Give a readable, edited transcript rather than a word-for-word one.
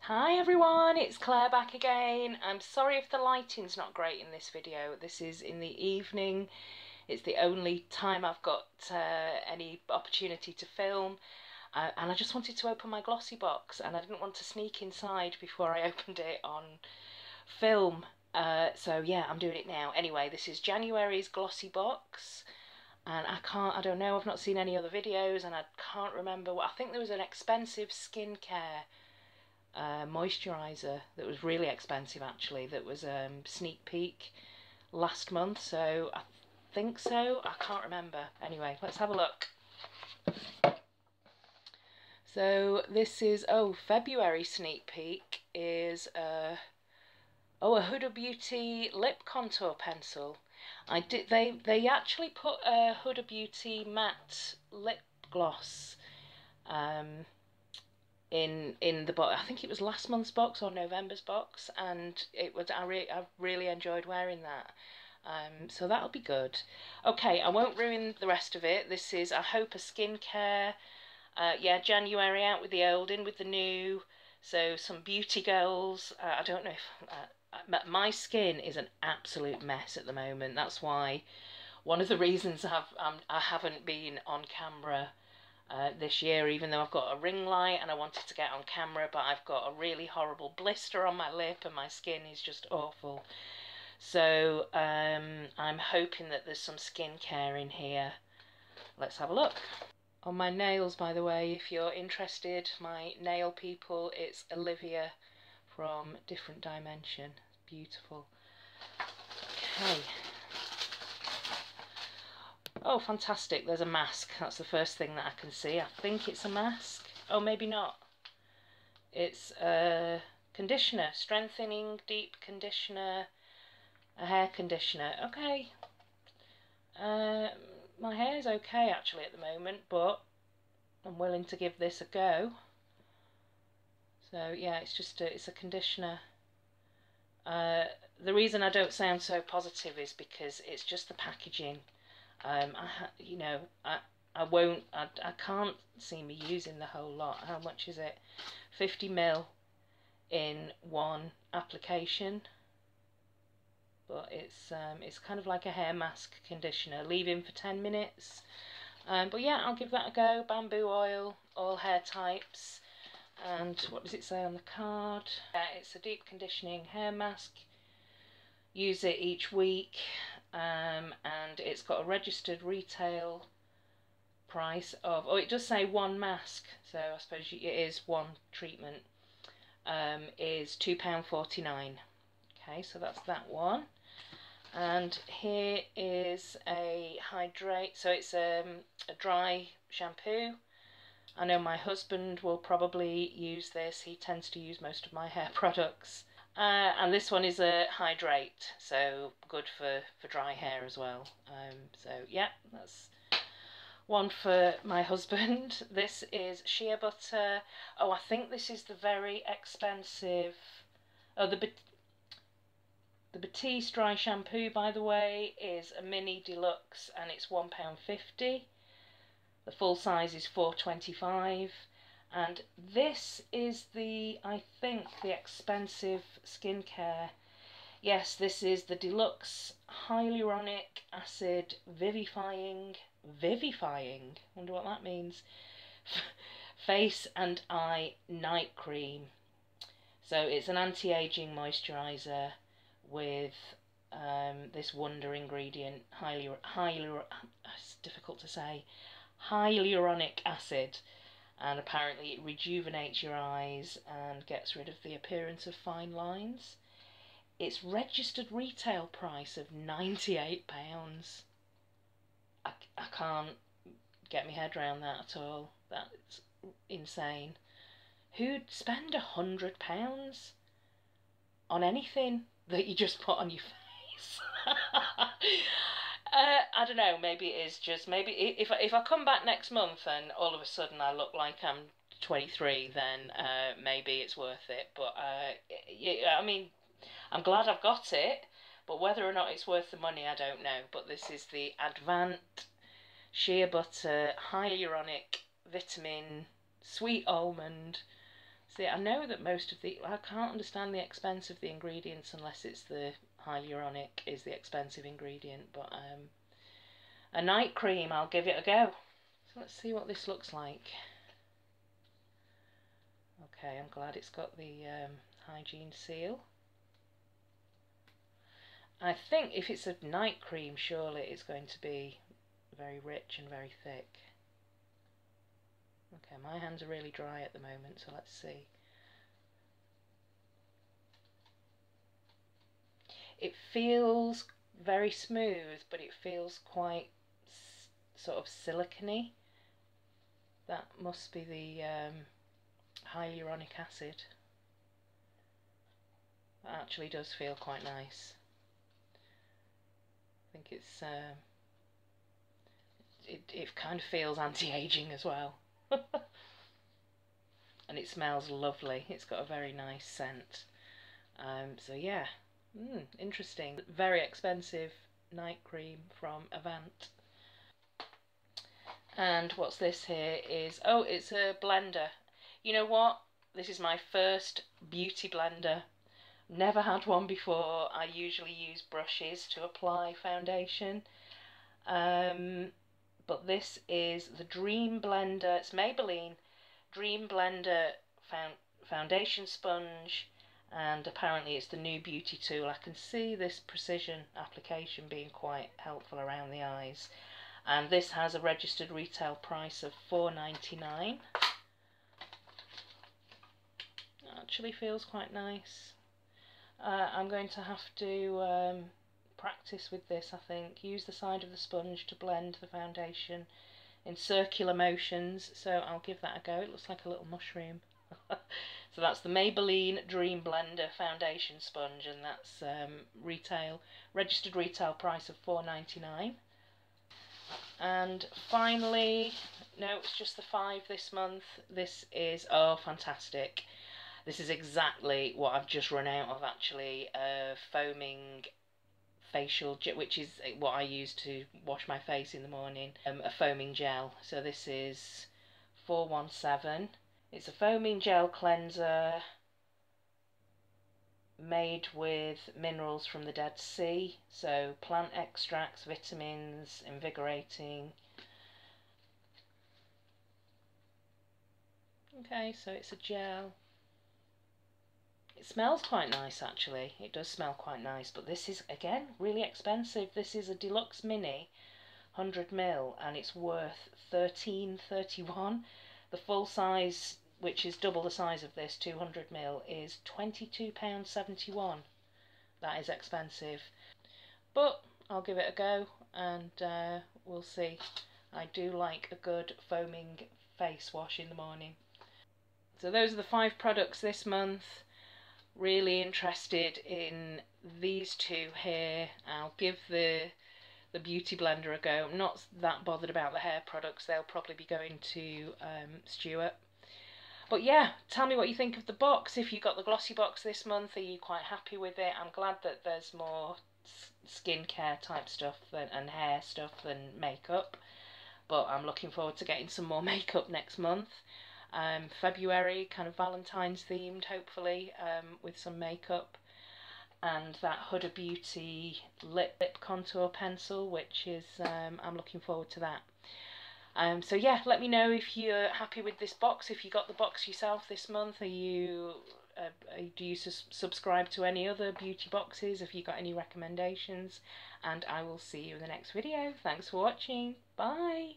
Hi everyone, it's Claire back again. I'm sorry if the lighting's not great in this video. This is in the evening. It's the only time I've got any opportunity to film. And I just wanted to open my GLOSSYBOX and I didn't want to sneak inside before I opened it on film. So yeah, I'm doing it now. Anyway, this is January's GLOSSYBOX. And I don't know, I've not seen any other videos and I can't remember. I think there was an expensive skincare moisturiser that was really expensive actually, that was sneak peek last month, so I think so, I can't remember. Anyway, let's have a look. So this is, February sneak peek is a Huda Beauty lip contour pencil. They actually put a Huda Beauty matte lip gloss in the box. I think it was last month's box or November's box, and it was I really enjoyed wearing that. So that'll be good. Okay, I won't ruin the rest of it. This is, I hope, a skincare. Yeah, January out with the old, in with the new. So some beauty goals. I don't know if my skin is an absolute mess at the moment. That's why one of the reasons I haven't been on camera this year, even though I've got a ring light and I wanted to get on camera, but I've got a really horrible blister on my lip and my skin is just awful. So I'm hoping that there's some skincare in here. Let's have a look. On my nails, by the way, if you're interested, my nail people, it's Olivia from Different Dimension. Beautiful. Okay. Oh, fantastic, there's a mask. That's the first thing that I can see. I think it's a mask. Oh, maybe not. It's a conditioner, strengthening deep conditioner, a hair conditioner. Okay. My hair's okay actually at the moment, but I'm willing to give this a go. So yeah, it's a conditioner. The reason I don't sound so positive is because it's just the packaging. I can't see me using the whole lot. How much is it? 50ml in one application. But it's kind of like a hair mask conditioner. Leave in for 10 minutes. But yeah, I'll give that a go. Bamboo oil, all hair types. And what does it say on the card? It's a deep conditioning hair mask. Use it each week, and it's got a registered retail price of, it does say one mask, so I suppose it is one treatment, is £2.49. Okay, so that's that one. And here is a hydrate, so it's a dry shampoo. I know my husband will probably use this. He tends to use most of my hair products. And this one is a hydrate, so good for dry hair as well. So yeah, that's one for my husband. This is shea butter. Oh, I think this is the very expensive. Oh, the Batiste dry shampoo, by the way, is a mini deluxe and it's £1.50. The full size is £4.25. And this is I think, the expensive skincare. Yes, this is the deluxe hyaluronic acid vivifying, wonder what that means, face and eye night cream. So it's an anti-aging moisturiser with this wonder ingredient, it's difficult to say, hyaluronic acid. And apparently it rejuvenates your eyes and gets rid of the appearance of fine lines. Its registered retail price of £98. I can't get my head around that at all. That's insane. Who'd spend £100 on anything that you just put on your face? I don't know, maybe it is just, maybe if I come back next month and all of a sudden I look like I'm 23, then maybe it's worth it. But yeah, I mean, I'm glad I've got it, but whether or not it's worth the money, I don't know. But this is the Advant Shea Butter Hyaluronic Vitamin Sweet Almond. See, I know that most of the... I can't understand the expense of the ingredients unless it's the hyaluronic is the expensive ingredient, but a night cream, I'll give it a go. So let's see what this looks like. Okay, I'm glad it's got the hygiene seal. I think if it's a night cream, surely it's going to be very rich and very thick. Okay, my hands are really dry at the moment, so let's see. It feels very smooth, but it feels quite sort of silicone-y. That must be the hyaluronic acid. That actually does feel quite nice. I think it's it kind of feels anti-aging as well. And it smells lovely. It's got a very nice scent. So yeah, interesting. Very expensive night cream from Avant. And what's this here is, oh, it's a blender. You know what? This is my first beauty blender. Never had one before. I usually use brushes to apply foundation. But this is the Dream Blender. It's Maybelline Dream Blender foundation sponge, and apparently it's the new beauty tool. I can see this precision application being quite helpful around the eyes. And this has a registered retail price of $4.99. Actually feels quite nice. I'm going to have to practice with this, I think. Use the side of the sponge to blend the foundation in circular motions, so I'll give that a go. It looks like a little mushroom. So that's the Maybelline Dream Blender foundation sponge, and that's registered retail price of $4.99. And finally, no, it's just the 5 this month. This is, oh, fantastic. This is exactly what I've just run out of, actually. Foaming facial gel, which is what I use to wash my face in the morning. A foaming gel. So this is 417. It's a foaming gel cleanser made with minerals from the Dead Sea. So plant extracts, vitamins, invigorating. Okay, so it's a gel. It smells quite nice, actually. It does smell quite nice, but this is, again, really expensive. This is a deluxe mini, 100ml, and it's worth $13.31. The full size, which is double the size of this, 200ml, is £22.71. That is expensive, but I'll give it a go, and we'll see. I do like a good foaming face wash in the morning. So those are the 5 products this month. Really interested in these 2 here. I'll give the beauty blender a go. I'm not that bothered about the hair products. They'll probably be going to Stuart. But yeah, tell me what you think of the box. If you got the GLOSSYBOX this month, are you quite happy with it? I'm glad that there's more skincare type stuff and hair stuff than makeup. But I'm looking forward to getting some more makeup next month. February, kind of Valentine's themed, hopefully, with some makeup, and that Huda Beauty lip contour pencil, which is I'm looking forward to that. So yeah, let me know if you're happy with this box. If you got the box yourself this month, are you do you subscribe to any other beauty boxes? Have you got any recommendations? And I will see you in the next video. Thanks for watching. Bye.